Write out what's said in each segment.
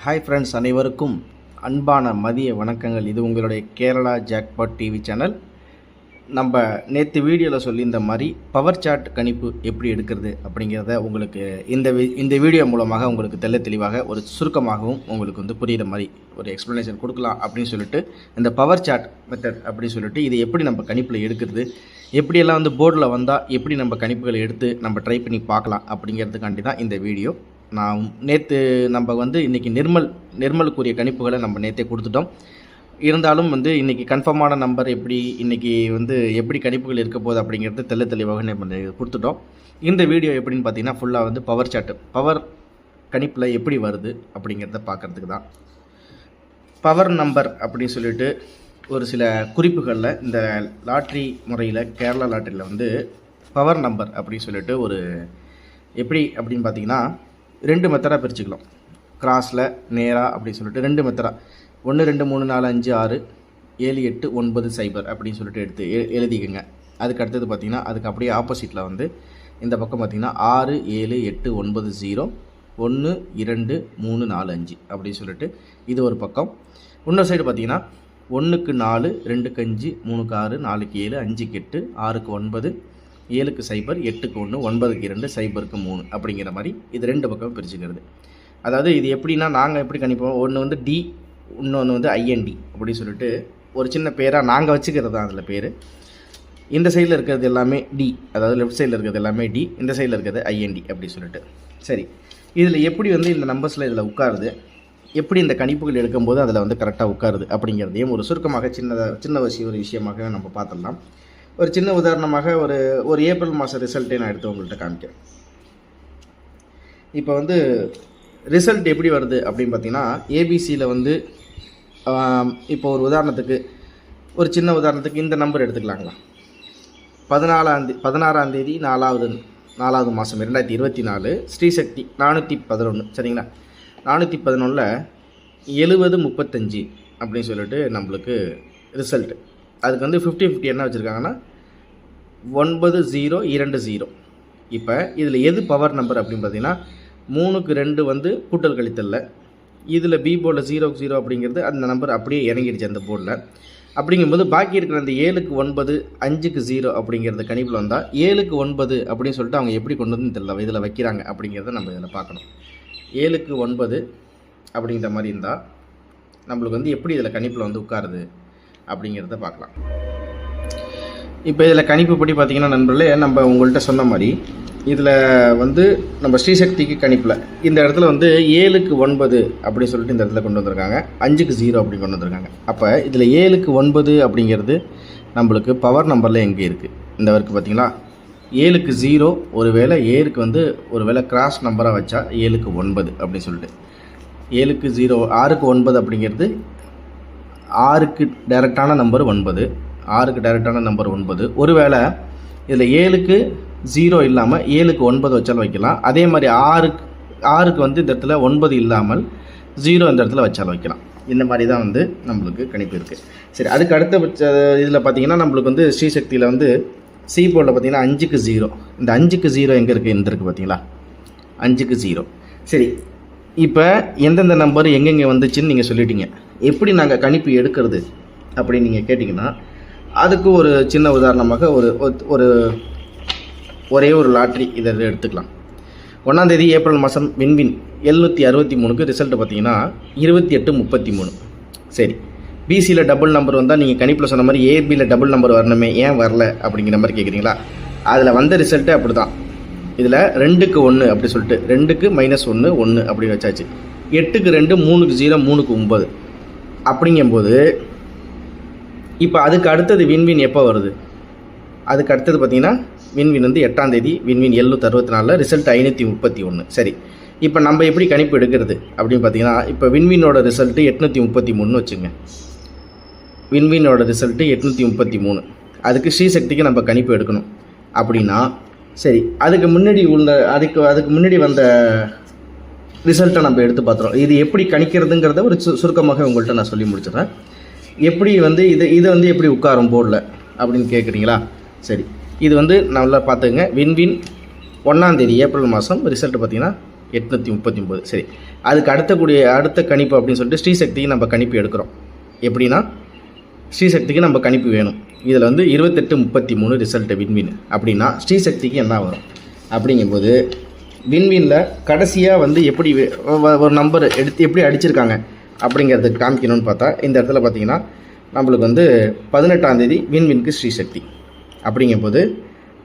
Hi friends, அனைவருக்கும் அன்பான மதிய வணக்கங்கள். இது உங்களுடைய கேரளா ஜாக்பாட் டிவி சேனல். நம்ம நேற்று வீடியோவில் சொல்லியிருந்த மாதிரி பவர் சார்ட் கணிப்பு எப்படி எடுக்கிறது அப்படிங்கிறத உங்களுக்கு இந்த வீடியோ மூலமாக உங்களுக்கு தெளிவாக ஒரு சுருக்கமாகவும் உங்களுக்கு புரிகிற மாதிரி ஒரு எக்ஸ்ப்ளனேஷன் கொடுக்கலாம் அப்படின்னு சொல்லிட்டு இந்த பவர் சார்ட் மெத்தட் அப்படின்னு சொல்லிட்டு இது எப்படி நம்ம கணிப்பில் எடுக்கிறது, எப்படியெல்லாம் போர்டில் வந்தால் எப்படி நம்ம கணிப்புகளை எடுத்து நம்ம ட்ரை பண்ணி பார்க்கலாம் அப்படிங்கிறதுக்காண்டி தான் இந்த வீடியோ. நான் நேற்று நம்ம இன்றைக்கி நிர்மலுக்குரிய கணிப்புகளை நம்ம நேற்றே கொடுத்துட்டோம். இருந்தாலும் இன்றைக்கி கன்ஃபார்மான நம்பர் இன்றைக்கி எப்படி கணிப்புகள் இருக்க போகுது அப்படிங்கிறது தெளிவாக நம்ம கொடுத்துட்டோம். இந்த வீடியோ எப்படின்னு பார்த்தீங்கன்னா ஃபுல்லாக பவர் சார்ட்டு, பவர் கணிப்பில் எப்படி வருது அப்படிங்கிறத பார்க்குறதுக்கு தான். பவர் நம்பர் அப்படின்னு சொல்லிட்டு ஒரு சில குறிப்புகளில் இந்த லாட்ரி முறையில் கேரளா லாட்ரியில் பவர் நம்பர் அப்படின்னு சொல்லிட்டு ஒரு எப்படி அப்படின்னு பார்த்தீங்கன்னா 2 மெத்தடாக பிரிச்சுக்கலாம். கிராஸில் நேராக அப்படின்னு சொல்லிட்டு 2 மெத்தடாக 1 2 3 4 5 6 7 8 9 0 அப்படின்னு சொல்லிட்டு எடுத்து எழுதிக்கங்க. அதுக்கு அடுத்தது பார்த்திங்கன்னா அதுக்கு அப்படியே ஆப்போசிட்டில் இந்த பக்கம் பார்த்திங்கன்னா 6 7 8 9 0 1 2 3 4 5 அப்படின்னு சொல்லிட்டு இது ஒரு பக்கம். இன்னொரு சைடு பார்த்திங்கன்னா 1க்கு 4 2க்கு 5 3க்கு 6 4க்கு 7 5க்கு 8 6க்கு 9 7க்கு 0 8க்கு 1 9க்கு 2 0க்கு 3 அப்படிங்கிற மாதிரி இது 2 பக்கம் பிரிச்சுக்கிறது. அதாவது இது எப்படின்னா நாங்கள் எப்படி கணிப்போம், ஒன்று டி, இன்னொன்று ஐஎன்டி அப்படின்னு சொல்லிட்டு ஒரு சின்ன பேராக நாங்கள் வச்சுக்கிறது தான். அதில் பேர் இந்த சைடில் இருக்கிறது எல்லாமே டி, அதாவது லெஃப்ட் சைடில் இருக்கிறது எல்லாமே டி, இந்த சைடில் இருக்கிறது ஐஎன்டி அப்படி சொல்லிட்டு. சரி, இதில் எப்படி இந்த நம்பர்ஸில் இதில் உட்காருது, எப்படி இந்த கணிப்புகள் எடுக்கும்போது அதில் கரெக்டாக உட்காருது அப்படிங்கிறதையும் ஒரு சுருக்கமாக சின்ன ஒரு விஷயமாக நம்ம பார்த்துடலாம். ஒரு சின்ன உதாரணமாக ஒரு ஏப்ரல் மாத ரிசல்ட்டை நான் எடுத்து உங்கள்கிட்ட காமிக்கிறேன். இப்போ ரிசல்ட் எப்படி வருது அப்படின்னு பார்த்தீங்கன்னா ஏபிசியில் இப்போ ஒரு உதாரணத்துக்கு ஒரு சின்ன உதாரணத்துக்கு இந்த நம்பர் எடுத்துக்கலாங்களா. 16ஆம் தேதி 4வது மாதம் 2024 ஸ்ரீசக்தி 411 சரிங்களா. 411ல் 70 35 அப்படின்னு சொல்லிட்டு நம்மளுக்கு ரிசல்ட்டு. அதுக்கு 50-50 என்ன வச்சுருக்காங்கன்னா 9020. இப்போ இதில் எது பவர் நம்பர் அப்படின்னு பார்த்தீங்கன்னா 3க்கு 2 கூட்டல் கழித்தல்ல. இதில் பி போர்டில் 0க்கு 0 அப்படிங்கிறது அந்த நம்பர் அப்படியே இறங்கிடுச்சு அந்த போர்டில். அப்படிங்கும்போது பாக்கி இருக்கிற அந்த 7க்கு 9 5க்கு 0 அப்படிங்கிறது கணிப்பில் வந்தால் 7க்கு 9 அப்படின்னு சொல்லிட்டு அவங்க எப்படி கொண்டு தெரியல இதில் வைக்கிறாங்க அப்படிங்கிறத நம்ம இதில் பார்க்கணும். 7க்கு 9 அப்படிங்கிற மாதிரி இருந்தால் நம்மளுக்கு எப்படி இதில் கணிப்பில் உட்காருது அப்படிங்கிறத பார்க்கலாம். இப்போ இதில் கணிப்பு படி பார்த்திங்கன்னா நண்பர்களே, நம்ம உங்கள்கிட்ட சொன்ன மாதிரி இதில் நம்ம ஸ்ரீசக்திக்கு கணிப்பில் இந்த இடத்துல 7க்கு 9 அப்படின்னு சொல்லிட்டு இந்த இடத்துல கொண்டு வந்திருக்காங்க, 5க்கு 0 அப்படி கொண்டு வந்திருக்காங்க. அப்போ இதில் 7க்கு 9 அப்படிங்கிறது நம்மளுக்கு பவர் நம்பரில் எங்கே இருக்குது இந்த வரைக்கும் பார்த்திங்களா. 7க்கு 0 ஒருவேளை ஏருக்கு ஒருவேளை கிராஸ் நம்பராக வச்சா 7க்கு 9 அப்படின்னு சொல்லிட்டு 7க்கு 0 6க்கு 9 அப்படிங்கிறது 6க்கு டைரெக்டான நம்பர் 9, 6க்கு டைரெக்டான நம்பர் 9. ஒருவேளை இதில் 7க்கு 0 இல்லாமல் 7க்கு 9 வச்சாலும் வைக்கலாம். அதே மாதிரி 6க்கு இந்த இடத்துல 9 இல்லாமல் 0 இந்த இடத்துல வச்சாலும் வைக்கலாம். இந்த மாதிரி தான் நம்மளுக்கு கணிப்பு இருக்குது. சரி, அதுக்கு அடுத்த இதில் பார்த்திங்கன்னா நம்மளுக்கு ஸ்ரீசக்தியில் சி போர்டில் பார்த்திங்கன்னா 5க்கு 0. இந்த 5க்கு 0 எங்கே இருக்குது, இந்த இருக்குது பார்த்திங்களா, 5க்கு 0. சரி, இப்போ எந்தெந்த நம்பர் எங்கெங்கே வந்துச்சுன்னு நீங்கள் சொல்லிட்டீங்க. எப்படி நாங்கள் கணிப்பு எடுக்கிறது அப்படின்னு நீங்கள் கேட்டிங்கன்னா அதுக்கு ஒரு சின்ன உதாரணமாக ஒரே ஒரு லாட்ரி இதை எடுத்துக்கலாம். 1ஆம் தேதி ஏப்ரல் மாதம் வின்வின் 763க்கு ரிசல்ட்டு பார்த்தீங்கன்னா 2833. சரி, பிசியில் டபுள் நம்பர் வந்தால் நீங்கள் கணிப்பில் சொன்ன மாதிரி ஏபியில் டபுள் நம்பர் வரணுமே, ஏன் வரல அப்படிங்கிற மாதிரி கேட்குறீங்களா. அதில் வந்த ரிசல்ட்டு அப்படி தான். இதில் 2க்கு 1 அப்படி சொல்லிட்டு 2க்கு -1 1 அப்படின்னு வச்சாச்சு. 8க்கு 2 3க்கு 0 3க்கு 9 அப்படிங்கும்போது இப்போ அதுக்கு அடுத்தது வின்வின் எப்போ வருது, அதுக்கு அடுத்தது பார்த்திங்கன்னா வின்வின் 8ஆம் தேதி வின்வின் 764 ரிசல்ட் 531. சரி, இப்போ நம்ம எப்படி கணிப்பு எடுக்கிறது அப்படின்னு பார்த்தீங்கன்னா இப்போ வின்வினோட ரிசல்ட்டு 833 வச்சுங்க. வின்வினோட ரிசல்ட்டு 833. அதுக்கு ஸ்ரீசக்திக்கு நம்ம கணிப்பு எடுக்கணும் அப்படின்னா சரி, அதுக்கு முன்னாடி வந்த ரிசல்ட்டை நம்ம எடுத்து பார்த்துறோம். இது எப்படி கணிக்கிறதுங்கிறத ஒரு சுருக்கமாக உங்கள்கிட்ட நான் சொல்லி முடிச்சிடுறேன். எப்படி இது எப்படி உட்காரும் போர்டில் அப்படின்னு கேட்குறீங்களா. சரி, இது நல்லா பார்த்துங்க. வின்வின் 1ஆம் தேதி ஏப்ரல் மாதம் ரிசல்ட்டு பார்த்திங்கன்னா 839. சரி, அதுக்கு அடுத்த கணிப்பு அப்படின்னு சொல்லிட்டு ஸ்ரீசக்திக்கு நம்ம கணிப்பு எடுக்கிறோம். எப்படின்னா ஸ்ரீசக்திக்கு நம்ம கணிப்பு வேணும். இதில் வந்து 2833 ரிசல்ட்டு வின்வின் அப்படின்னா ஸ்ரீசக்திக்கு என்ன வரும் அப்படிங்கும்போது வின்வினில் கடைசியாக வந்து எப்படி ஒரு நம்பர் எடுத்து எப்படி அடிச்சிருக்காங்க அப்படிங்கிறதுக்கு காமிக்கணும்னு பார்த்தா இந்த இடத்துல பார்த்தீங்கன்னா நம்மளுக்கு வந்து 18ஆம் தேதி வின்வினுக்கு ஸ்ரீசக்தி அப்படிங்கும்போது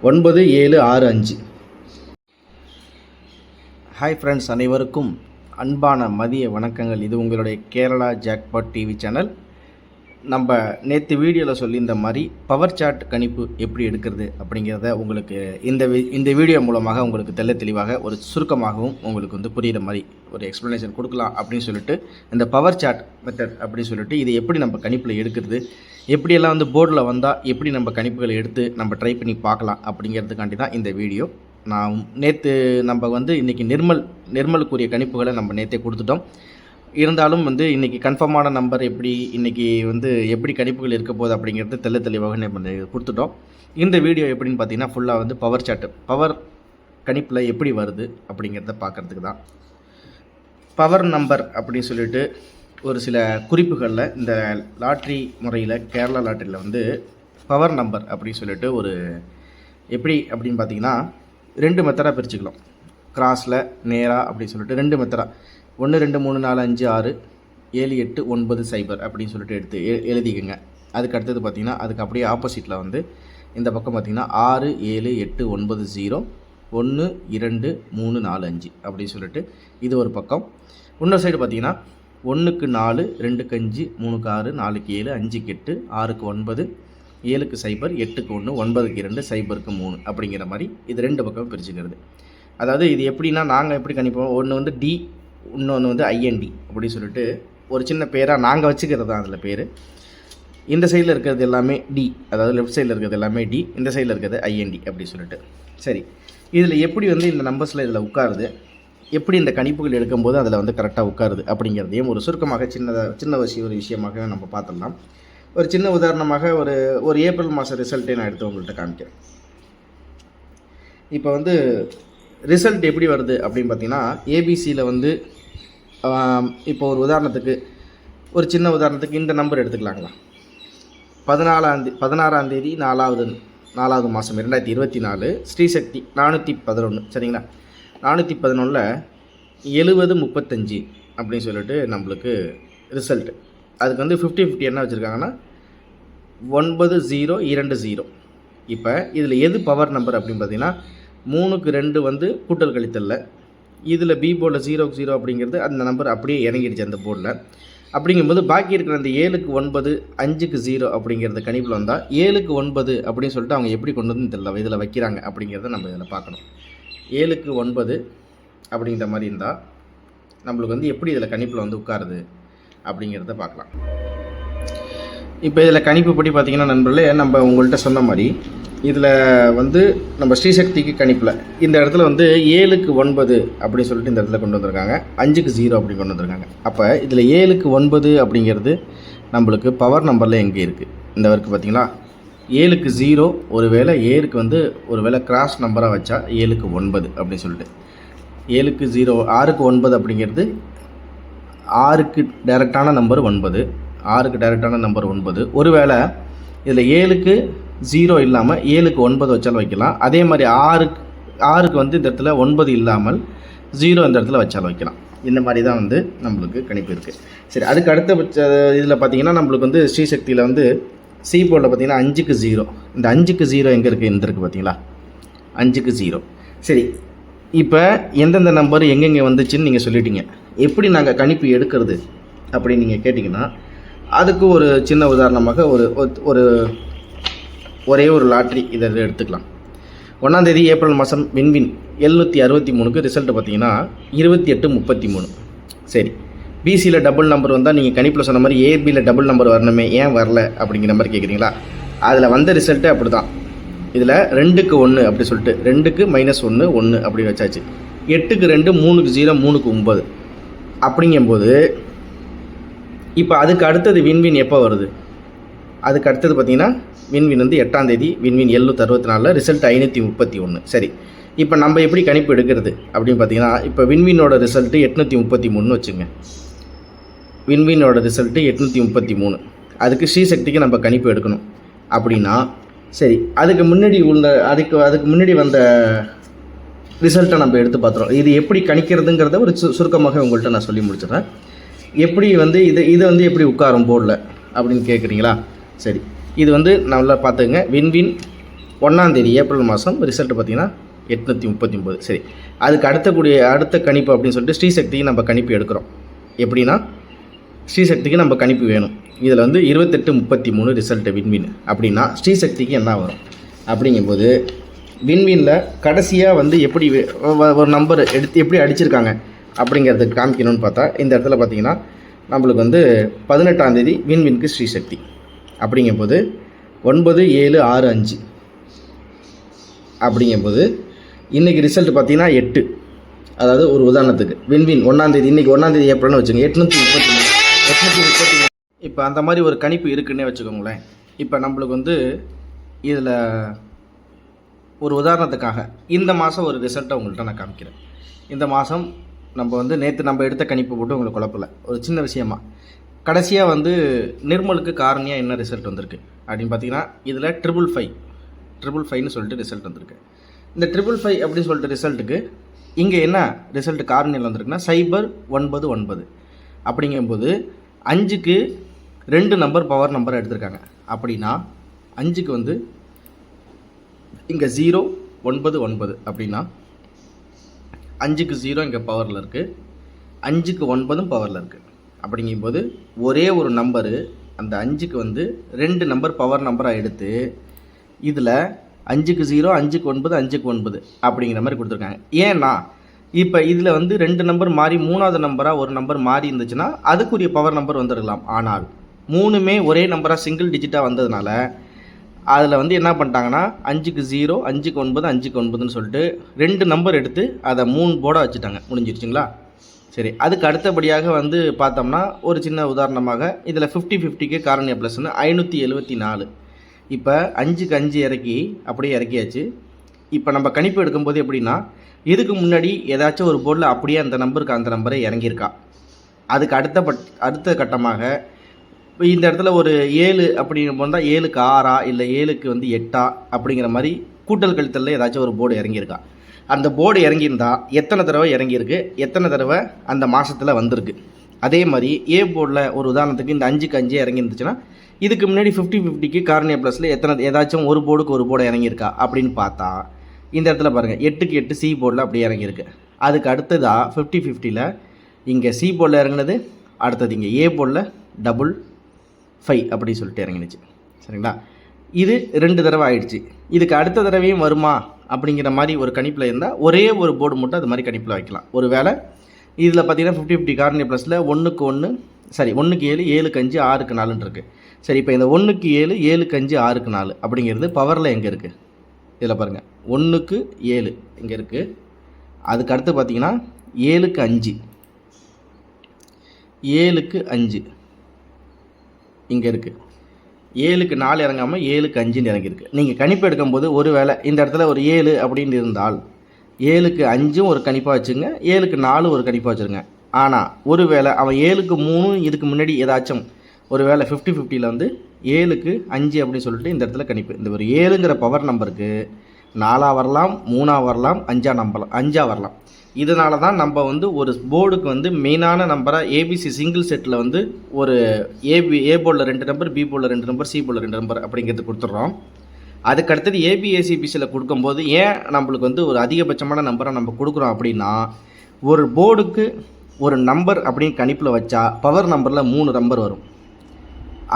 9765. ஹாய் ஃப்ரெண்ட்ஸ், அனைவருக்கும் அன்பான மதிய வணக்கங்கள். இது உங்களுடைய கேரளா ஜாக்பாட் டிவி சேனல். நம்ம நேற்று வீடியோவில் சொல்லியிருந்த மாதிரி பவர் சார்ட் கணிப்பு எப்படி எடுக்கிறது அப்படிங்கிறத உங்களுக்கு இந்த வீடியோ மூலமாக உங்களுக்கு தெளிவாக ஒரு சுருக்கமாகவும் உங்களுக்கு வந்து புரிகிற மாதிரி ஒரு எக்ஸ்ப்ளனேஷன் கொடுக்கலாம் அப்படின்னு சொல்லிட்டு இந்த பவர் சார்ட் மெத்தட் அப்படின்னு சொல்லிட்டு இது எப்படி நம்ம கணிப்பில் எடுக்கிறது, எப்படியெல்லாம் வந்து போர்டில் வந்தால் எப்படி நம்ம கணிப்புகளை எடுத்து நம்ம ட்ரை பண்ணி பார்க்கலாம் அப்படிங்கிறதுக்காண்டி தான் இந்த வீடியோ. நான் நேற்று நம்ம வந்து இன்றைக்கி நிர்மலுக்குரிய கணிப்புகளை நம்ம நேற்றே கொடுத்துட்டோம். இருந்தாலும் வந்து இன்றைக்கி கன்ஃபார்மான நம்பர் இன்றைக்கி வந்து எப்படி கணிப்புகள் இருக்க போகுது அப்படிங்கிறது தெளிவாக நம்ம கொடுத்துட்டோம். இந்த வீடியோ எப்படின்னு பார்த்தீங்கன்னா ஃபுல்லாக வந்து பவர் சார்ட்டு, பவர் கணிப்பில் எப்படி வருது அப்படிங்கிறத பார்க்குறதுக்கு தான். பவர் நம்பர் அப்படின்னு சொல்லிட்டு ஒரு சில குறிப்புகளில் இந்த லாட்ரி முறையில் கேரளா லாட்ரியில் வந்து பவர் நம்பர் அப்படின்னு சொல்லிட்டு ஒரு எப்படி அப்படின்னு பார்த்தீங்கன்னா 2 மெத்தடாக பிரிச்சுக்கலாம். கிராஸில் நேராக அப்படின்னு சொல்லிட்டு 2 மெத்தடாக 1 2 3 4 5 6 7 8 9 0 அப்படின்னு சொல்லிட்டு எடுத்து எழுதிக்கங்க. அதுக்கு அடுத்தது பார்த்திங்கன்னா அதுக்கு அப்படியே ஆப்போசிட்டில் வந்து இந்த பக்கம் பார்த்திங்கன்னா 6 7 8 9 0 1 2 3 4 5 அப்படின்னு சொல்லிட்டு இது ஒரு பக்கம். இன்னொரு சைடு பார்த்திங்கன்னா 1க்கு 4 2க்கு 5 3க்கு 6 4க்கு 7 5க்கு 8 6க்கு 9 7க்கு 0 8க்கு 1 9க்கு 2 0க்கு 3 அப்படிங்கிற மாதிரி இது 2 பக்கம் பிரிச்சுக்கிறது. அதாவது இது எப்படின்னா நாங்கள் எப்படி கணிப்போம், ஒன்று வந்து டி, இன்னொன்று வந்து ஐஎன்டி அப்படின்னு சொல்லிட்டு ஒரு சின்ன பேராக நாங்கள் வச்சுக்கிறது தான். அதில் பேர் இந்த சைடில் இருக்கிறது எல்லாமே டி, அதாவது லெஃப்ட் சைடில் இருக்கிறது எல்லாமே டி, இந்த சைடில் இருக்கிறது ஐஎன்டி அப்படி சொல்லிட்டு. சரி, இதில் எப்படி வந்து இந்த நம்பர்ஸில் இதில் உட்காருது, எப்படி இந்த கணிப்புகள் எடுக்கும்போது அதில் வந்து கரெக்டாக உட்காருது அப்படிங்கிறதையும் ஒரு சுருக்கமாக சின்ன ஒரு விஷயமாக நம்ம பார்த்துடலாம். ஒரு சின்ன உதாரணமாக ஒரு ஏப்ரல் மாதம் ரிசல்ட்டே நான் எடுத்து உங்கள்கிட்ட காமிக்கிறேன். இப்போ வந்து ரிசல்ட் எப்படி வருது அப்படின்னு பார்த்தீங்கன்னா ஏபிசியில் வந்து இப்போ ஒரு சின்ன உதாரணத்துக்கு இந்த நம்பர் எடுத்துக்கலாங்களா. 16ஆம் தேதி 4வது மாதம் 2024 ஸ்ரீசக்தி 411. சரிங்களா, 411ல் 70 35 அப்படின்னு சொல்லிட்டு நம்மளுக்கு ரிசல்ட்டு. அதுக்கு வந்து 50-50 என்ன வச்சுருக்காங்கன்னா 9020. இப்போ இதில் எது பவர் நம்பர் அப்படின்னு பார்த்தீங்கன்னா 3க்கு 2 வந்து கூட்டல் கழித்தல்ல, இதில் பி போர்டில் 0க்கு 0 அப்படிங்கிறது அந்த நம்பர் அப்படியே இறங்கிடுச்சு அந்த போர்டில். அப்படிங்கும்போது பாக்கி இருக்கிற அந்த 7க்கு 9 5க்கு 0 அப்படிங்கிறது கணிப்பில் வந்தால் 7க்கு 9 அப்படின்னு சொல்லிட்டு அவங்க எப்படி கொண்டு வந்து இதில் வைக்கிறாங்க அப்படிங்கிறத நம்ம இதில் பார்க்கணும். 7க்கு 9 அப்படிங்கிற மாதிரி இருந்தால் நம்மளுக்கு வந்து எப்படி இதில் கணிப்பில் வந்து உட்காருது அப்படிங்கிறத பார்க்கலாம். இப்போ இதில் கணிப்பு படி பார்த்திங்கன்னா நண்பர்களே, நம்ம உங்கள்கிட்ட சொன்ன மாதிரி இதில் வந்து நம்ம ஸ்ரீசக்திக்கு கணிப்பில் இந்த இடத்துல வந்து 7க்கு 9 அப்படின்னு சொல்லிட்டு இந்த இடத்துல கொண்டு வந்திருக்காங்க, 5க்கு 0 அப்படி கொண்டு வந்திருக்காங்க. அப்போ இதில் 7க்கு 9 அப்படிங்கிறது நம்மளுக்கு பவர் நம்பரில் எங்கே இருக்குது இந்த வரைக்கும் பார்த்திங்களா. 7க்கு 0 ஒருவேளை ஏருக்கு வந்து ஒருவேளை கிராஸ் நம்பராக வச்சா 7க்கு 9 அப்படின்னு சொல்லிட்டு 7க்கு 0 6க்கு 9 அப்படிங்கிறது 6க்கு டைரெக்டான நம்பர் 9, 6க்கு டைரெக்டான நம்பர் 9. ஒருவேளை இதில் 7க்கு 0 இல்லாமல் 7க்கு 9 வச்சாலும் வைக்கலாம். அதே மாதிரி 6க்கு வந்து இந்த இடத்துல 9 இல்லாமல் 0 இந்த இடத்துல வச்சாலும் வைக்கலாம். இந்த மாதிரி தான் வந்து நம்மளுக்கு கணிப்பு இருக்குது. சரி, அதுக்கு அடுத்த இதில் பார்த்திங்கன்னா நம்மளுக்கு வந்து ஸ்ரீசக்தியில் வந்து சி போர்டில் பார்த்திங்கன்னா 5க்கு 0. இந்த 5க்கு 0 எங்கே இருக்குது, இந்த இருக்குது பார்த்திங்களா, 5க்கு 0. சரி, இப்போ எந்தெந்த நம்பர் எங்கெங்கே வந்துச்சுன்னு நீங்கள் சொல்லிட்டீங்க. எப்படி நாங்கள் கணிப்பு எடுக்கிறது அப்படின்னு நீங்கள் கேட்டிங்கன்னா அதுக்கு ஒரு சின்ன உதாரணமாக ஒரே ஒரு லாட்ரி இதை எடுத்துக்கலாம். 1ஆம் தேதி ஏப்ரல் மாதம் வின்வின் 763க்கு ரிசல்ட்டு பார்த்தீங்கன்னா 2833. சரி, பிசியில் டபுள் நம்பர் வந்தால் நீங்கள் கணிப்பில் சொன்ன மாதிரி ஏபியில் டபுள் நம்பர் வரணுமே, ஏன் வரல அப்படிங்கிற மாதிரி கேட்குறீங்களா. அதில் வந்த ரிசல்ட்டு அப்படி தான். இதில் 2க்கு 1 அப்படி சொல்லிட்டு 2க்கு -1 1 அப்படி வச்சாச்சு. 8க்கு 2 3க்கு 0 3க்கு 9 அப்படிங்கும்போது இப்போ அதுக்கு அடுத்தது வின்வின் எப்போ வருது, அதுக்கு அடுத்தது பார்த்திங்கன்னா வின்வின் வந்து 8ஆம் தேதி வின்வின் 764 ரிசல்ட் 531. சரி, இப்போ நம்ம எப்படி கணிப்பு எடுக்கிறது அப்படின்னு பார்த்தீங்கன்னா, இப்போ விண்மீனோட ரிசல்ட்டு 833 வச்சுங்க. விண்மீனோட ரிசல்ட்டு 833. அதுக்கு ஸ்ரீசக்திக்கு நம்ம கணிப்பு எடுக்கணும் அப்படின்னா, சரி அதுக்கு முன்னாடி வந்த ரிசல்ட்டை நம்ம எடுத்து பார்த்துறோம். இது எப்படி கணிக்கிறதுங்கிறத ஒரு சுருக்கமாக உங்கள்கிட்ட நான் சொல்லி முடிச்சிடுறேன். எப்படி வந்து இது வந்து எப்படி உட்காரும் போர்டில் அப்படின்னு கேட்குறீங்களா? சரி, இது வந்து நல்லா பார்த்துங்க. விண்மீன் 1ஆம் தேதி ஏப்ரல் மாதம் ரிசல்ட்டு பார்த்திங்கன்னா 839. சரி, அதுக்கு அடுத்த கணிப்பு அப்படின்னு சொல்லிட்டு ஸ்ரீசக்திக்கு நம்ம கணிப்பு எடுக்கிறோம். எப்படின்னா, ஸ்ரீசக்திக்கு நம்ம கணிப்பு வேணும். இதில் வந்து 2833 ரிசல்ட்டு விண்மீன் அப்படின்னா ஸ்ரீசக்திக்கு என்ன வரும் அப்படிங்கும்போது, விண்மீனில் கடைசியாக வந்து எப்படி ஒரு நம்பர் எடுத்து எப்படி அடிச்சிருக்காங்க அப்படிங்கிறதுக்கு காமிக்கணும்னு பார்த்தா, இந்த இடத்துல பார்த்திங்கன்னா நம்மளுக்கு வந்து 18ஆம் தேதி விண்மீனுக்கு ஸ்ரீசக்தி அப்படிங்கும்போது 9765 அப்படிங்கும்போது இன்றைக்கி ரிசல்ட் பார்த்திங்கன்னா 8. அதாவது ஒரு உதாரணத்துக்கு விண்மீன் 1ஆம் தேதி, இன்றைக்கி 1ஆம் தேதி ஏப்ரல்னு வச்சுங்க, 833. இப்போ அந்த மாதிரி ஒரு கணிப்பு இருக்குன்னே வச்சுக்கோங்களேன். இப்போ நம்மளுக்கு வந்து இதில் ஒரு உதாரணத்துக்காக இந்த மாதம் ஒரு ரிசல்ட்டை உங்கள்கிட்ட நான் காமிக்கிறேன். இந்த மாதம் நம்ம வந்து நேற்று நம்ம எடுத்த கணிப்பு போட்டு உங்களுக்கு குழப்பலை, ஒரு சின்ன விஷயமா கடைசியாக வந்து நிர்மலுக்கு காரணியாக என்ன ரிசல்ட் வந்திருக்கு அப்படின்னு பார்த்தீங்கன்னா, இதில் 555 சொல்லிட்டு ரிசல்ட் வந்திருக்கு. இந்த 555 அப்படின்னு சொல்லிட்டு ரிசல்ட்டுக்கு இங்கே என்ன ரிசல்ட் காரணியில் வந்திருக்குன்னா 099 அப்படிங்கும்போது 5க்கு 2 நம்பர் பவர் நம்பரை எடுத்திருக்காங்க. அப்படின்னா 5க்கு வந்து இங்கே 099 அப்படின்னா 5க்கு 0 இங்கே பவரில் இருக்குது, 5க்கு 9 பவரில் இருக்குது. அப்படிங்கும்போது ஒரே ஒரு நம்பரு அந்த 5க்கு வந்து 2 நம்பர் பவர் நம்பராக எடுத்து இதில் 5க்கு 0, 5க்கு 9, 5க்கு 9 அப்படிங்கிற மாதிரி கொடுத்துருக்காங்க. ஏன்னா இப்போ இதில் வந்து 2 நம்பர் மாறி 3ஆவது நம்பராக ஒரு நம்பர் மாறி இருந்துச்சுன்னா அதுக்குரிய பவர் நம்பர் வந்துருக்கலாம். ஆனால் 3மே ஒரே நம்பராக சிங்கிள் டிஜிட்டாக வந்ததுனால அதில் வந்து என்ன பண்ணிட்டாங்கன்னா 5க்கு 0, 5க்கு 9, 5க்கு 9ன்னு சொல்லிட்டு 2 நம்பர் எடுத்து அதை 3 போர்டாக வச்சுட்டாங்க. முடிஞ்சிருச்சுங்களா? சரி, அதுக்கு அடுத்தபடியாக வந்து பார்த்தோம்னா ஒரு சின்ன உதாரணமாக இதில் 50-50க்கு காரணிய ப்ளஸ்ன்னு 574. இப்போ 5க்கு 5 இறக்கி அப்படியே இறக்கியாச்சு. இப்போ நம்ம கணிப்பு எடுக்கும்போது எப்படின்னா, இதுக்கு முன்னாடி ஏதாச்சும் ஒரு போர்டில் அப்படியே அந்த நம்பரை இறங்கியிருக்கா. அதுக்கு அடுத்த கட்டமாக இப்போ இந்த இடத்துல ஒரு 7 அப்படிங்கும் போது தான் 7க்கு 6 இல்லை 7க்கு வந்து 8 அப்படிங்கிற மாதிரி கூட்டல் கழித்தலில் ஏதாச்சும் ஒரு போர்டு இறங்கியிருக்கா. அந்த போர்டு இறங்கியிருந்தா எத்தனை தடவை இறங்கியிருக்கு, எத்தனை தடவை அந்த மாதத்தில் வந்திருக்கு. அதே மாதிரி ஏ போர்டில் ஒரு உதாரணத்துக்கு இந்த 5க்கு 5 இறங்கியிருந்துச்சுன்னா இதுக்கு முன்னாடி 50-50க்கு காரணிய ப்ளஸில் ஏதாச்சும் ஒரு போர்டுக்கு ஒரு போர்டு இறங்கியிருக்கா அப்படின்னு பார்த்தா இந்த இடத்துல பாருங்கள் 8க்கு 8 சி போர்டில் அப்படியே இறங்கியிருக்கு. அதுக்கு அடுத்ததாக 50-50ல் இங்கே சி போர்டில் இறங்கினது, அடுத்தது இங்கே ஏ போர்டில் 555 அப்படின்னு சொல்லிட்டு இறங்கினுச்சு. சரிங்களா? இது 2 தடவை ஆயிடுச்சு. இதுக்கு அடுத்த தடவையும் வருமா அப்படிங்கிற மாதிரி ஒரு கணிப்பில் இருந்தால் ஒரே ஒரு போர்டு மட்டும் அது மாதிரி கணிப்பில் வைக்கலாம். ஒரு வேளை இதில் பார்த்தீங்கன்னா 50-50 காரணிய ப்ளஸில் 1க்கு 1, 1க்கு 7, 7க்கு 5, 6க்கு 4ன்னு இருக்குது. சரி, இப்போ இந்த 1க்கு 7, 7க்கு 5, 6க்கு 4 அப்படிங்கிறது பவரில் எங்கே இருக்குது? இதில் பாருங்கள், 1க்கு 7 இங்கே இருக்குது. அதுக்கு அடுத்து பார்த்தீங்கன்னா 7க்கு 5, 7க்கு 5 இங்கே இருக்குது. 7க்கு 4 இறங்காமல் 7க்கு 5ன்னு இறங்கியிருக்கு. நீங்கள் கணிப்பு எடுக்கும்போது ஒரு வேளை இந்த இடத்துல ஒரு 7 அப்படின்னு இருந்தால் 7க்கு 5ம் ஒரு கணிப்பாக வச்சுங்க, 7க்கு 4 ஒரு கணிப்பாக வச்சுருங்க. ஆனால் ஒரு வேளை அவன் 7க்கு 3 இதுக்கு முன்னாடி ஏதாச்சும் ஒரு வேளை 50-50ல் வந்து 7க்கு 5 அப்படின்னு சொல்லிட்டு இந்த இடத்துல கணிப்பு, இந்த ஒரு 7ங்கிற பவர் நம்பருக்கு 4ஆக வரலாம், 3ஆக வரலாம், 5ஆக வரலாம். இதனால தான் நம்ம வந்து ஒரு போர்டுக்கு வந்து மெயினான நம்பராக ஏபிசி சிங்கிள் செட்டில் வந்து ஒரு ஏ போர்டில் 2 நம்பர், பி போர்டில் 2 நம்பர், சி போர்டில் 2 நம்பர் அப்படிங்கிறது கொடுத்துட்றோம். அதுக்கடுத்தது ஏபிஏசிபிசியில் கொடுக்கும்போது ஏன் நம்மளுக்கு வந்து ஒரு அதிகபட்சமான நம்பரை நம்ம கொடுக்குறோம் அப்படின்னா, ஒரு போர்டுக்கு ஒரு நம்பர் அப்படின்னு கணிப்பில் வச்சா பவர் நம்பரில் 3 நம்பர் வரும்.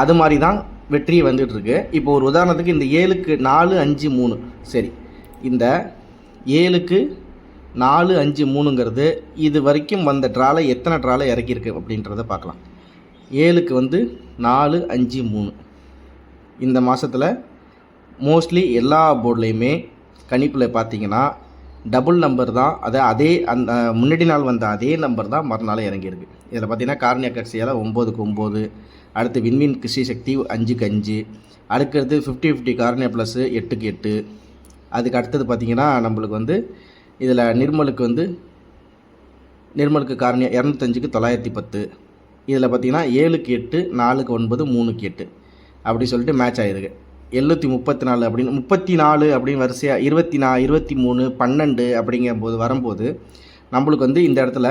அது மாதிரி தான் வெற்றி வந்துட்டுருக்கு. இப்போ ஒரு உதாரணத்துக்கு இந்த 7க்கு 4, 5, 3. சரி, இந்த 7க்கு 4, 5, 3ங்கிறது இது வரைக்கும் வந்த ட்ராவில் எத்தனை ட்ராவில் இறக்கியிருக்கு அப்படின்றத பார்க்கலாம். 7க்கு வந்து 4, 5, 3 இந்த மாதத்தில் மோஸ்ட்லி எல்லா போர்ட்லேயுமே கணிப்பில் பார்த்தீங்கன்னா டபுள் நம்பர் தான். அதே அந்த முன்னாடி நாள் வந்த அதே நம்பர் தான் மறுநாள் இறங்கியிருக்கு. இதில் பார்த்தீங்கன்னா காரணிய கட்சியால் 9க்கு 9, அடுத்து விண்மீன் கிருஷி சக்தி 5க்கு 5, அடுக்கிறது 50-50 காரணிய ப்ளஸ்ஸு 8க்கு 8. அதுக்கு அடுத்தது பார்த்திங்கன்னா நம்மளுக்கு வந்து இதில் நிர்மலுக்கு காரணியா 205க்கு 910. இதில் பார்த்தீங்கன்னா 7க்கு 8, 4க்கு 9, 3க்கு 8 அப்படி சொல்லிட்டு மேட்ச் ஆகிருக்கு. 734 அப்படின்னு 34 அப்படின்னு வரிசையாக 24, 23, 12 அப்படிங்கும்போது வரும்போது நம்மளுக்கு வந்து இந்த இடத்துல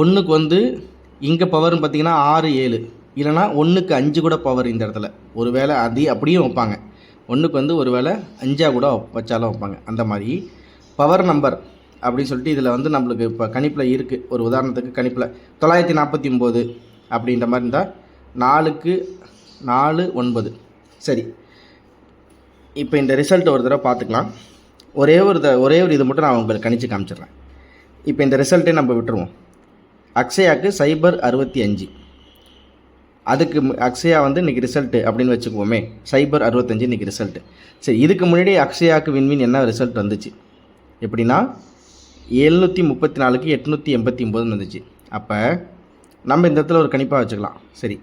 ஒன்றுக்கு வந்து இங்கே பவர்னு பார்த்தீங்கன்னா 6, 7 இல்லைனா 1க்கு 5 கூட பவர் இந்த இடத்துல ஒரு வேளை அப்படியும் வைப்பாங்க. 1க்கு வந்து ஒரு வேளை 5 கூட வச்சாலும் வைப்பாங்க. அந்த மாதிரி பவர் நம்பர் அப்படின்னு சொல்லிட்டு இதில் வந்து நம்மளுக்கு இப்போ கணிப்பில் இருக்குது. ஒரு உதாரணத்துக்கு கணிப்பில் 949 அப்படின்ற மாதிரி இருந்தால் 4க்கு 4, 9. சரி, இப்போ இந்த ரிசல்ட்டை ஒரு தடவை பார்த்துக்கலாம். ஒரே ஒரு இது மட்டும் நான் உங்களுக்கு கணிச்சு காமிச்சிடுறேன். இப்போ இந்த ரிசல்ட்டே நம்ம விட்டுருவோம். அக்ஷயாவுக்கு 065. அதுக்கு அக்ஷயா வந்து இன்றைக்கி ரிசல்ட்டு அப்படின்னு வச்சுக்குவோமே. 065 இன்றைக்கி ரிசல்ட்டு. சரி, இதுக்கு முன்னாடி அக்ஷயாவுக்கு வின்வின் என்ன ரிசல்ட் வந்துச்சு எப்படின்னா 734க்கு 889 வந்துச்சு. அப்போ நம்ம இந்த இடத்துல ஒரு கணிப்பாக வச்சுக்கலாம். சரி,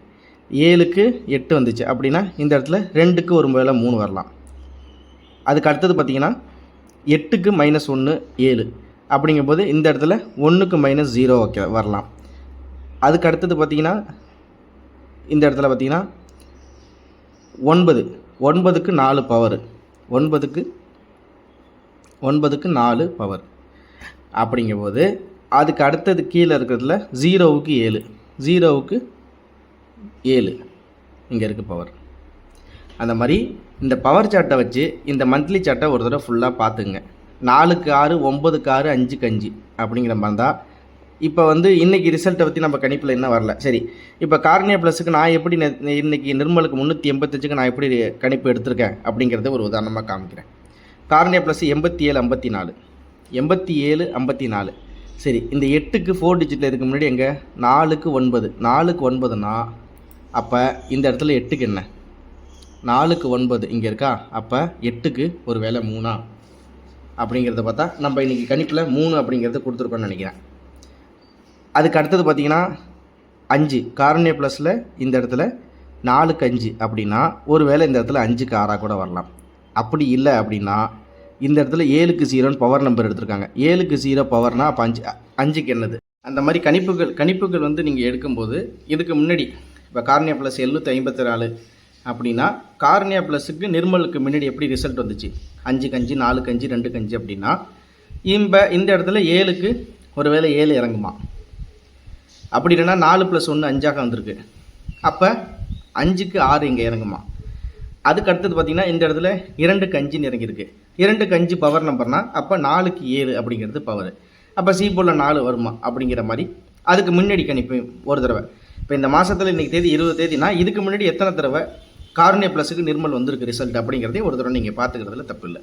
7க்கு 8 வந்துச்சு அப்படின்னா இந்த இடத்துல 2க்கு ஒரு வேளை 3 வரலாம். அதுக்கு அடுத்தது பார்த்திங்கன்னா 8க்கு -1 7 அப்படிங்கும்போது இந்த இடத்துல 1க்கு -0 வரலாம். அதுக்கு அடுத்தது பார்த்திங்கன்னா இந்த இடத்துல பார்த்திங்கன்னா 9க்கு 4 பவர் 9க்கு 4 பவர் அப்படிங்கும்போது அதுக்கு அடுத்தது கீழே இருக்கிறதுல 0க்கு 7 இங்கே இருக்குது பவர். அந்த மாதிரி இந்த பவர் சார்ட்டை வச்சு இந்த மந்த்லி சார்ட்டை ஒரு தடவை ஃபுல்லாக பார்த்துங்க. 4க்கு 6, 9க்கு 6, 5க்கு 5 அப்படிங்கிற மாதிரி தான். இப்போ வந்து இன்றைக்கி ரிசல்ட்டை பற்றி நம்ம கணிப்பில் என்ன வரல. சரி, இப்போ கார்னியா ப்ளஸுக்கு நான் எப்படி இன்றைக்கி நிர்மலுக்கு 385க்கு நான் எப்படி கணிப்பு எடுத்திருக்கேன் அப்படிங்கிறத ஒரு உதாரணமாக காமிக்கிறேன். Cornea plus 87, 54. சரி, இந்த 8க்கு 4 டிஜிட்டில் இதுக்கு முன்னாடி எங்கே 4க்கு 9னா அப்போ இந்த இடத்துல 8க்கு என்ன 4க்கு 9 இங்கே இருக்கா. அப்போ 8க்கு ஒரு வேளை 3 அப்படிங்கிறத பார்த்தா நம்ம இன்றைக்கி கணிப்பில் 3 அப்படிங்கிறத கொடுத்துருக்கோன்னு நினைக்கிறேன். அதுக்கு அடுத்தது பார்த்திங்கன்னா 5 கார்னியா ப்ளஸில் இந்த இடத்துல 4க்கு 5 அப்படின்னா ஒரு வேளை இந்த இடத்துல 5க்கு 6 கூட வரலாம். அப்படி இல்லை அப்படின்னா இந்த இடத்துல 7க்கு 0ன்னு பவர் நம்பர் எடுத்திருக்காங்க. 7க்கு 0 பவர்னால் அப்போ 5க்கு என்னது. அந்த மாதிரி கணிப்புகள் வந்து நீங்கள் எடுக்கும்போது இதுக்கு முன்னாடி இப்போ கார்னியா ப்ளஸ் 754 அப்படின்னா கார்னியா ப்ளஸுக்கு நிர்மலுக்கு முன்னாடி எப்படி ரிசல்ட் வந்துச்சு 5க்கு 5, 4க்கு 5, 2க்கு 5 அப்படின்னா இந்த இடத்துல 7க்கு ஒரு வேளை 7 இறங்குமா. அப்படி இல்லைன்னா 4 + 1 5ஆக வந்திருக்கு. அப்போ 5க்கு 6 இங்கே இறங்குமா. அதுக்கு அடுத்தது பார்த்திங்கன்னா இந்த இடத்துல 2க்கு 5ன்னு இறங்கியிருக்கு. 2க்கு 5 பவர் நம்பர்னால் அப்போ 4க்கு 7 அப்படிங்கிறது பவர். அப்போ சி போல் 4 வருமா அப்படிங்கிற மாதிரி அதுக்கு முன்னாடி கணிப்பு ஒரு தடவை. இப்போ இந்த மாதத்தில் இன்றைக்கி தேதி 20 தேதினா இதுக்கு முன்னாடி எத்தனை தடவை கார்னியா ப்ளஸுக்கு நிர்மல் வந்திருக்கு ரிசல்ட் அப்படிங்கிறதே ஒரு தடவை நீங்கள் பார்த்துக்கிறதுல தப்பு இல்லை.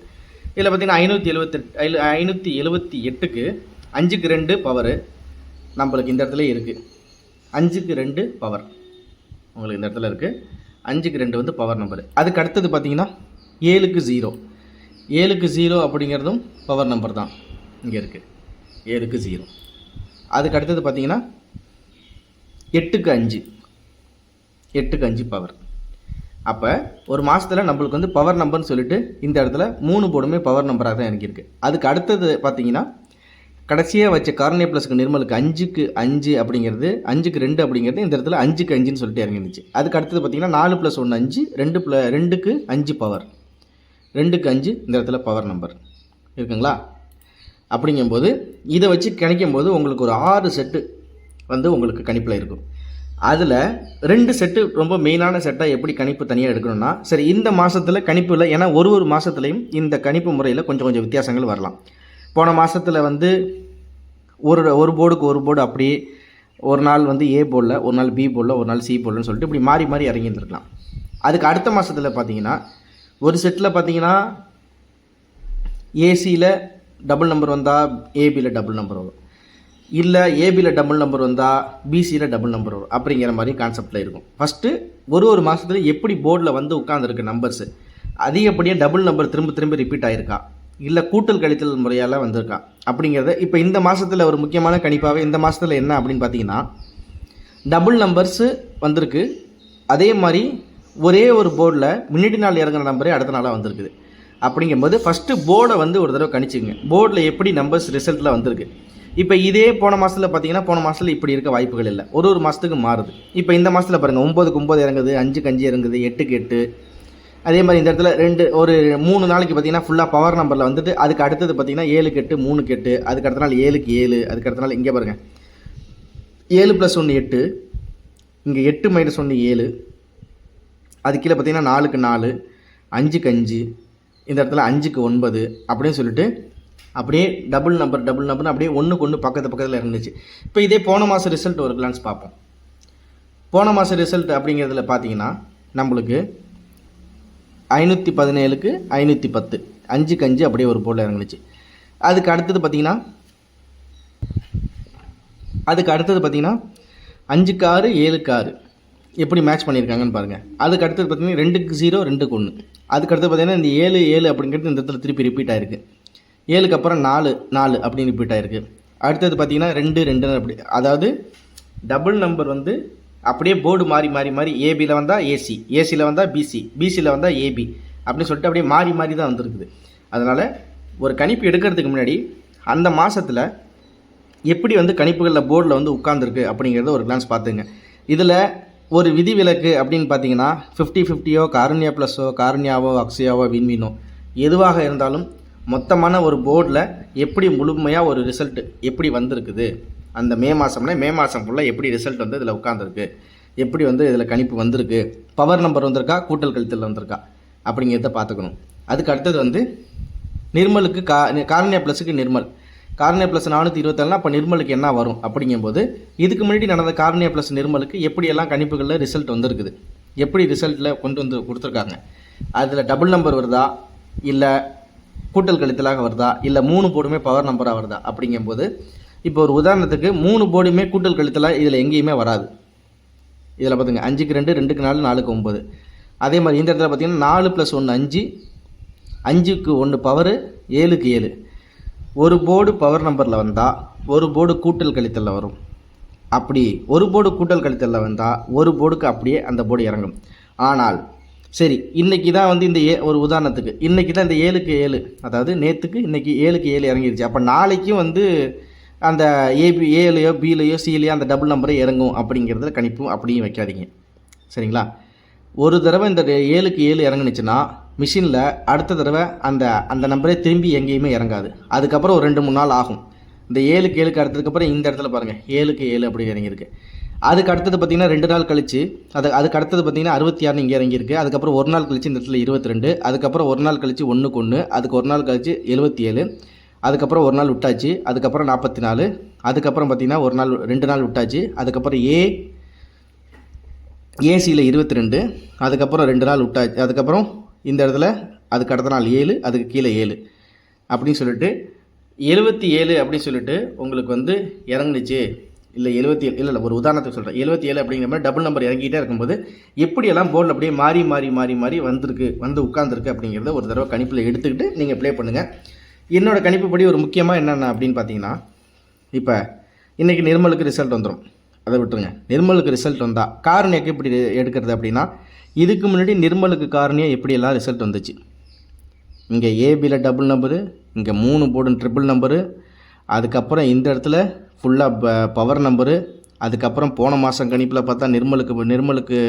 இதில் பார்த்திங்கன்னா 578க்கு 5க்கு 2 பவர் நம்மளுக்கு இந்த இடத்துல இருக்குது. 5க்கு 2 பவர் உங்களுக்கு இந்த இடத்துல இருக்குது. 5க்கு 2 வந்து பவர் நம்பரு. அதுக்கு அடுத்தது பார்த்திங்கன்னா 7க்கு 0 அப்படிங்கிறதும் பவர் நம்பர் தான் இங்கே இருக்குது. 7க்கு 0. அதுக்கு அடுத்தது பார்த்திங்கன்னா 8க்கு 5 பவர். அப்போ ஒரு மாதத்தில் நம்மளுக்கு வந்து பவர் நம்பர்னு சொல்லிட்டு இந்த இடத்துல 3 போர்டுமே பவர் நம்பராக தான் இறங்கியிருக்கு. அதுக்கு அடுத்தது பார்த்திங்கன்னா கடைசியாக வச்ச கார்னியா ப்ளஸுக்கு நிர்மலுக்கு 5க்கு 5 அப்படிங்கிறது 5க்கு 2 அப்படிங்கிறது இந்த இடத்துல 5க்கு 5ன்னு சொல்லிட்டு இறங்கிருந்துச்சு. அதுக்கு அடுத்தது பார்த்திங்கன்னா 4 + 1 5, 2க்கு 5 பவர், 2க்கு 5 இந்த இடத்துல பவர் நம்பர் இருக்குங்களா. அப்படிங்கும்போது இதை வச்சு கணிக்கும்போது உங்களுக்கு ஒரு 6 செட்டு வந்து உங்களுக்கு கணிப்பில் இருக்கும். அதில் 2 செட்டு ரொம்ப மெயினான செட்டாக எப்படி கணிப்பு தனியாக எடுக்கணும்னா, சரி இந்த மாதத்தில் கணிப்பு இல்லை, ஏன்னா ஒரு மாதத்துலேயும் இந்த கணிப்பு முறையில் கொஞ்சம் வித்தியாசங்கள் வரலாம். போன மாதத்தில் வந்து ஒரு போர்டுக்கு ஒரு போர்டு அப்படியே ஒரு நாள் வந்து ஏ போர்டில், ஒரு நாள் பி போர்டில், ஒரு நாள் சி போர்டுன்னு சொல்லிட்டு இப்படி மாறி இறங்கியிருந்துருக்கலாம். அதுக்கு அடுத்த மாதத்தில் பார்த்தீங்கன்னா ஒரு செட்டில் பார்த்தீங்கன்னா ஏசியில் டபுள் நம்பர் வந்தால் ஏபியில் டபுள் நம்பர் வரும், இல்லை ஏபியில் டபுள் நம்பர் வந்தால் பிசியில் டபுள் நம்பர் வரும் அப்படிங்கிற மாதிரி கான்செப்டில் இருக்கும். ஃபஸ்ட்டு ஒரு மாதத்தில் எப்படி போர்டில் வந்து உட்காந்துருக்கு நம்பர்ஸு அதிகப்படியாக டபுள் நம்பர் திரும்ப ரிப்பீட் ஆகிருக்கா, இல்லை கூட்டல் கழித்தல் முறையால் வந்திருக்கா அப்படிங்கிறத இப்போ இந்த மாதத்தில் ஒரு முக்கியமான கணிப்பாகவே இந்த மாதத்தில் என்ன அப்படின்னு பார்த்தீங்கன்னா டபுள் நம்பர்ஸு வந்திருக்கு. அதே மாதிரி ஒரே ஒரு போர்டில் முன்னாடி நாள் இறங்குற நம்பரே அடுத்த நாளாக வந்திருக்குது. அப்படிங்கும்போது ஃபஸ்ட்டு போர்டை வந்து ஒரு தடவை கணிச்சுங்க. போர்டில் எப்படி நம்பர்ஸ் ரிசல்ட்டில் வந்திருக்கு. இப்போ இதே போன மாதத்தில் பார்த்தீங்கன்னா போன மாதத்தில் இப்படி இருக்க வாய்ப்புகள் இல்லை. ஒரு மாதத்துக்கு மாறுது. இப்போ இந்த மாதத்தில் பாருங்கள் 9க்கு 9 இறங்குது, 5க்கு 5 இறங்குது, 8க்கு 8. அதே மாதிரி இந்த இடத்துல ஒரு 3 நாளைக்கு பார்த்தீங்கன்னா ஃபுல்லாக பவர் நம்பரில் வந்துட்டு அதுக்கு அடுத்தது பார்த்தீங்கன்னா 7க்கு 8, 3க்கு 8, அதுக்கு அடுத்த நாள் 7க்கு 7, அதுக்கு அடுத்த நாள் இங்கே பாருங்கள் 7 + 1 8, இங்கே 8 - 1 7, அது கீழே பார்த்தீங்கன்னா 4க்கு 4, 5க்கு 5, இந்த இடத்துல 5க்கு 9 அப்படின்னு சொல்லிட்டு அப்படியே டபுள் நம்பர் அப்படியே ஒன்றுக்கு ஒன்று பக்கத்தில் இருந்துச்சு. இப்போ இதே போன மாதம் ரிசல்ட் ஒரு கிளான்ஸ் பார்ப்போம். போன மாதம் ரிசல்ட் அப்படிங்கிறதுல பார்த்தீங்கன்னா நம்மளுக்கு 517க்கு 510, 5க்கு 5 அப்படியே ஒரு போர்டில் இறங்குச்சு. அதுக்கு அடுத்தது பார்த்தீங்கன்னா 5க்கு 6, 7க்கு 6 எப்படி மேட்ச் பண்ணியிருக்காங்கன்னு பாருங்கள். அதுக்கு அடுத்தது பார்த்தீங்கன்னா 2க்கு 0, 2க்கு 1. அதுக்கு அடுத்து பார்த்தீங்கன்னா இந்த 7 7 அப்படிங்கிறது இந்த இடத்துல திருப்பி ரிப்பீட் ஆகிருக்கு. 7க்கு அப்புறம் 4 4 அப்படின்னு ரிப்பீட் ஆகிருக்கு. அடுத்தது பார்த்தீங்கன்னா 2 2 அப்படி, அதாவது டபுள் நம்பர் வந்து அப்படியே போர்டு மாறி ஏபியில் வந்தால் ஏசி, ஏசியில் வந்தால் பிசி, பிசியில் வந்தால் ஏபி அப்படின்னு சொல்லிட்டு அப்படியே மாறி தான் வந்திருக்குது. அதனால் ஒரு கணிப்பு எடுக்கிறதுக்கு முன்னாடி அந்த மாதத்தில் எப்படி வந்து கணிப்புகளில் போர்டில் வந்து உட்காந்துருக்கு அப்படிங்கிறத ஒரு கிளான்ஸ் பார்த்துங்க. இதில் ஒரு விதிவிலக்கு அப்படின்னு பார்த்தீங்கன்னா 50-50யோ, காருண்யா ப்ளஸ்ஸோ, காருண்யாவோ, அக்ஷயாவோ, வின்வினோ எதுவாக இருந்தாலும் மொத்தமான ஒரு போர்டில் எப்படி முழுமையாக ஒரு ரிசல்ட்டு எப்படி வந்திருக்குது, அந்த மே மாதம் ஃபுல்லாக எப்படி ரிசல்ட் வந்து இதில் உட்காந்துருக்கு, எப்படி வந்து இதில் கணிப்பு வந்திருக்கு, பவர் நம்பர் வந்திருக்கா, கூட்டல் கழித்தல் வந்திருக்கா அப்படிங்கிறத பார்த்துக்கணும். அதுக்கு அடுத்தது வந்து நிர்மலுக்கு காருண்யா ப்ளஸுக்கு நிர்மல், காருண்யா ப்ளஸ் 427, அப்போ நிர்மலுக்கு என்ன வரும் அப்படிங்கும்போது இதுக்கு முன்னாடி நடந்த காருண்யா ப்ளஸ் நிர்மலுக்கு எப்படியெல்லாம் கணிப்புகளில் ரிசல்ட் வந்திருக்குது, எப்படி ரிசல்ட்டில் கொண்டு வந்து கொடுத்துருக்காங்க, அதில் டபுள் நம்பர் வருதா, இல்லை கூட்டல் கழித்தலாக வருதா, இல்லை 3 போர்டுமே பவர் நம்பராக வருதா அப்படிங்கும்போது இப்போ ஒரு உதாரணத்துக்கு 3 போர்டுமே கூட்டல் கழித்தலாக இதில் எங்கேயுமே வராது. இதில் பார்த்துங்க 5க்கு 2, 2க்கு 4, 4க்கு 9. அதே மாதிரி இந்த இடத்துல பார்த்தீங்கன்னா 4 + 1 5, 5க்கு 1 பவரு, 7க்கு 7. ஒரு போர்டு பவர் நம்பரில் வந்தால் ஒரு போர்டு கூட்டல் கழித்தலில் வரும். அப்படி ஒரு போர்டு கூட்டல் கழித்தலில் வந்தால் ஒரு போர்டுக்கு அப்படியே அந்த போர்டு இறங்கும். ஆனால் சரி, இன்றைக்கி தான் வந்து இந்த ஒரு உதாரணத்துக்கு இன்றைக்கி தான் இந்த 7க்கு 7, அதாவது நேற்றுக்கு இன்றைக்கி 7க்கு 7 இறங்கிடுச்சு. அப்போ நாளைக்கும் வந்து அந்த ஏலையோ பிலையோ சிலையோ அந்த டபுள் நம்பரை இறங்கும் அப்படிங்கிறதுல கணிப்பும் அப்படியும் வைக்காதீங்க. சரிங்களா? ஒரு தடவை இந்த 7க்கு 7 இறங்குனுச்சுன்னா மிஷினில் அடுத்த தடவை அந்த நம்பரே திரும்பி எங்கேயுமே இறங்காது. அதுக்கப்புறம் ஒரு 2-3 நாள் ஆகும். இந்த 7க்கு 7க்கு அடுத்ததுக்கப்புறம் இந்த இடத்துல பாருங்கள் 7க்கு 7 அப்படி இறங்கியிருக்கு. அதுக்கு அடுத்தது பார்த்திங்கன்னா 2 நாள் கழிச்சு அதுக்கு அடுத்தது பார்த்திங்கன்னா 66 இங்கே இறங்கியிருக்கு. அதுக்கப்புறம் ஒரு நாள் கழிச்சு இந்த இடத்துல 22, அதுக்கப்புறம் ஒரு நாள் கழிச்சு 1க்கு 1, அதுக்கு ஒரு நாள் கழிச்சு 77, அதுக்கப்புறம் ஒரு நாள் விட்டாச்சு, அதுக்கப்புறம் 44, அதுக்கப்புறம் பார்த்திங்கன்னா ஒரு நாள் 2 நாள் விட்டாச்சு, அதுக்கப்புறம் ஏசியில் 22, அதுக்கப்புறம் 2 நாள் விட்டாச்சு, அதுக்கப்புறம் இந்த இடத்துல அதுக்கு அடுத்த நாள் 7, அதுக்கு கீழே 7 அப்படின்னு சொல்லிட்டு 77 அப்படின்னு சொல்லிட்டு உங்களுக்கு வந்து இறங்குனுச்சு. இல்லை 77 இல்லை ஒரு உதாரணத்துக்கு சொல்கிறேன், 77 அப்படிங்கிற மாதிரி டபுள் நம்பர் இறங்கிட்டே இருக்கும்போது எப்படியெல்லாம் போர்டில் அப்படியே மாறி வந்திருக்கு, வந்து உட்காந்துருக்கு அப்படிங்கிறத ஒரு தடவை கணிப்பில் எடுத்துக்கிட்டு நீங்கள் ப்ளே பண்ணுங்கள். என்னோடய கணிப்புப்படி ஒரு முக்கியமாக என்னென்ன அப்படின்னு பார்த்தீங்கன்னா, இப்போ இன்றைக்கி நிர்மலுக்கு ரிசல்ட் வந்துடும், அதை விட்டுருங்க. நிர்மலுக்கு ரிசல்ட் வந்தால் காரணியாக்கு எப்படி எடுக்கிறது அப்படின்னா, இதுக்கு முன்னாடி நிர்மலுக்கு காரணியாக எப்படியெல்லாம் ரிசல்ட் வந்துச்சு. இங்கே ஏபியில் டபுள் நம்பரு, இங்கே 3 போர்டு ட்ரிபிள் நம்பரு, அதுக்கப்புறம் இந்த இடத்துல ஃபுல்லாக பவர் நம்பரு, அதுக்கப்புறம் போன மாதம் கணிப்பில் பார்த்தா நிர்மலுக்கு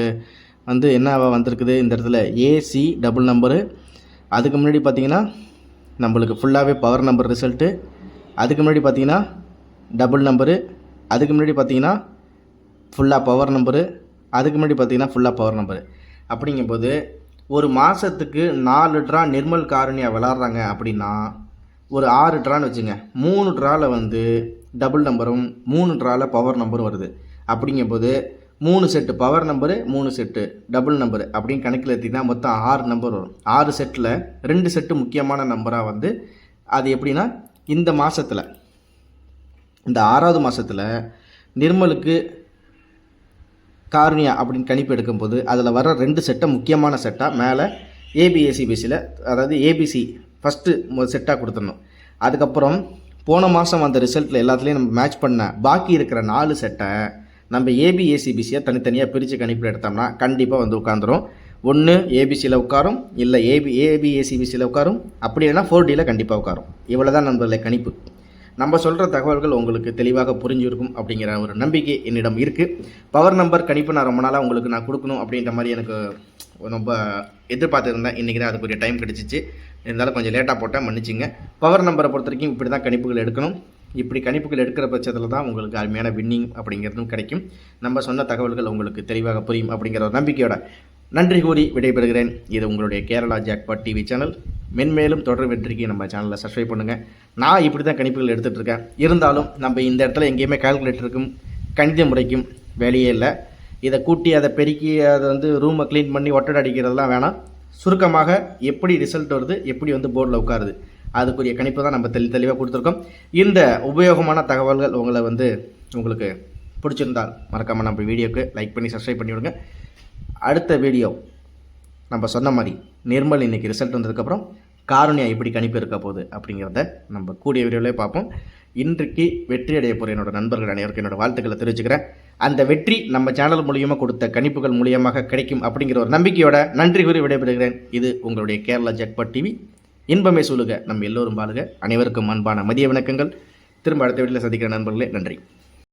வந்து என்ன வந்திருக்குது, இந்த இடத்துல ஏசி டபுள் நம்பரு. அதுக்கு முன்னாடி பார்த்திங்கன்னா நம்மளுக்கு ஃபுல்லாகவே பவர் நம்பர் ரிசல்ட்டு, அதுக்கு முன்னாடி பார்த்திங்கன்னா டபுள் நம்பரு, அதுக்கு முன்னாடி பார்த்திங்கன்னா ஃபுல்லாக பவர் நம்பரு, அதுக்கு முன்னாடி பார்த்திங்கன்னா ஃபுல்லாக பவர் நம்பரு. அப்படிங்கும்போது ஒரு மாதத்துக்கு 4 ட்ரா நிர்மல் காரணியாக விளாட்றாங்க அப்படின்னா ஒரு 6 ட்ரான்னு வச்சுங்க. 3 ட்ராவில் வந்து டபுள் நம்பரும் 3 ட்ராவில் பவர் நம்பரும் வருது. அப்படிங்கும்போது 3 set power number, 3 set double number அப்படின்னு கணக்கில் எடுத்திங்கன்னா மொத்தம் 6 நம்பர் வரும். 6 செட்டில் 2 செட்டு முக்கியமான நம்பராக வந்து அது எப்படின்னா இந்த மாதத்தில் இந்த 6வது மாதத்தில் நிர்மலுக்கு காரணியா அப்படின்னு கணிப்பு எடுக்கும்போது அதில் வர 2 செட்டை முக்கியமான செட்டாக மேலே ஏபிஎஸ்சிபிசியில், அதாவது ஏபிசி ஃபஸ்ட்டு செட்டாக கொடுத்துடணும். அதுக்கப்புறம் போன மாதம் அந்த ரிசல்ட்டில் எல்லாத்துலேயும் நம்ம மேட்ச் பண்ண பாக்கி இருக்கிற 4 செட்டை நம்ம ஏபிஎஸ்சிபிசியை தனித்தனியாக பிரித்து கணிப்பில் எடுத்தோம்னா கண்டிப்பாக வந்து உட்காந்துரும். ஒன்று ஏபிசியில் உட்காரும், இல்லை ஏபிஏசிபிசியில் உட்காரும், அப்படி இல்லைனா 4Dயில் கண்டிப்பாக உட்காரும். இவ்வளோ தான் நண்பர்களே கணிப்பு. நம்ம சொல்கிற தகவல்கள் உங்களுக்கு தெளிவாக புரிஞ்சிருக்கும் அப்படிங்கிற ஒரு நம்பிக்கை என்னிடம் இருக்குது. பவர் நம்பர் கணிப்பு நான் ரொம்ப நாளாக உங்களுக்கு நான் கொடுக்கணும் அப்படின்ற மாதிரி எனக்கு ரொம்ப எதிர்பார்த்துருந்தேன். இன்றைக்கி தான் அதுக்குரிய டைம் கிடச்சிச்சு. இருந்தாலும் கொஞ்சம் லேட்டாக போட்டேன், மன்னிச்சிங்க. பவர் நம்பரை பொறுத்த வரைக்கும் இப்படி தான் கணிப்புகள் எடுக்கணும். இப்படி கணிப்புகள் எடுக்கிற பட்சத்தில் தான் உங்களுக்கு அருமையான வின்னிங் அப்படிங்கிறதும் கிடைக்கும். நம்ம சொன்ன தகவல்கள் உங்களுக்கு தெளிவாக புரியும் அப்படிங்கிற ஒரு நம்பிக்கையோட நன்றி கூறி விடைபெறுகிறேன். இது உங்களுடைய கேரளா ஜாக்பாட் டிவி சேனல். மென்மேலும் தொடர் வெற்றிக்கு நம்ம சேனலை சப்ஸ்கிரைப் பண்ணுங்கள். நான் இப்படி தான் கணிப்புகள் எடுத்துகிட்டு இருக்கேன். இருந்தாலும் நம்ம இந்த இடத்துல எங்கேயுமே கால்குலேட்டருக்கும் கணித முறைக்கும் வேலையே இல்லை. இதை கூட்டி அதை பெருக்கி அதை ரூமை க்ளீன் பண்ணி ஒட்டடை அடிக்கிறதுலாம் வேணாம். சுருக்கமாக எப்படி ரிசல்ட் வருது, எப்படி போர்டில் உட்காருது, அதுக்குரிய கணிப்பு தான் நம்ம தெளிவாக கொடுத்துருக்கோம். இந்த உபயோகமான தகவல்கள் உங்களுக்கு பிடிச்சிருந்தால் மறக்காமல் நம்ம வீடியோக்கு லைக் பண்ணி சப்ஸ்கிரைப் பண்ணி விடுங்க. அடுத்த வீடியோ நம்ம சொன்ன மாதிரி நிர்மல் இன்றைக்கி ரிசல்ட் வந்ததுக்கப்புறம் காருண்யா எப்படி கணிப்பு இருக்க போகுது அப்படிங்கிறத நம்ம கூடிய வீடியோவிலே பார்ப்போம். இன்றைக்கு வெற்றி அடைய போகிற என்னோடய நண்பர்கள் அனைவருக்கும் என்னோடய வாழ்த்துக்களை தெரிவிச்சுக்கிறேன். அந்த வெற்றி நம்ம சேனல் மூலியமாக கொடுத்த கணிப்புகள் மூலியமாக கிடைக்கும் அப்படிங்கிற ஒரு நம்பிக்கையோட நன்றி கூறி விடைபெறுகிறேன். இது உங்களுடைய கேரளா ஜாக்பாட் டிவி. இன்பமே சொல்லுக, நம்ம எல்லோரும் வாழுக. அனைவருக்கும் அன்பான மதிய வணக்கங்கள். திரும்ப அடுத்த வீட்டில் சந்திக்கிற நண்பர்களே, நன்றி.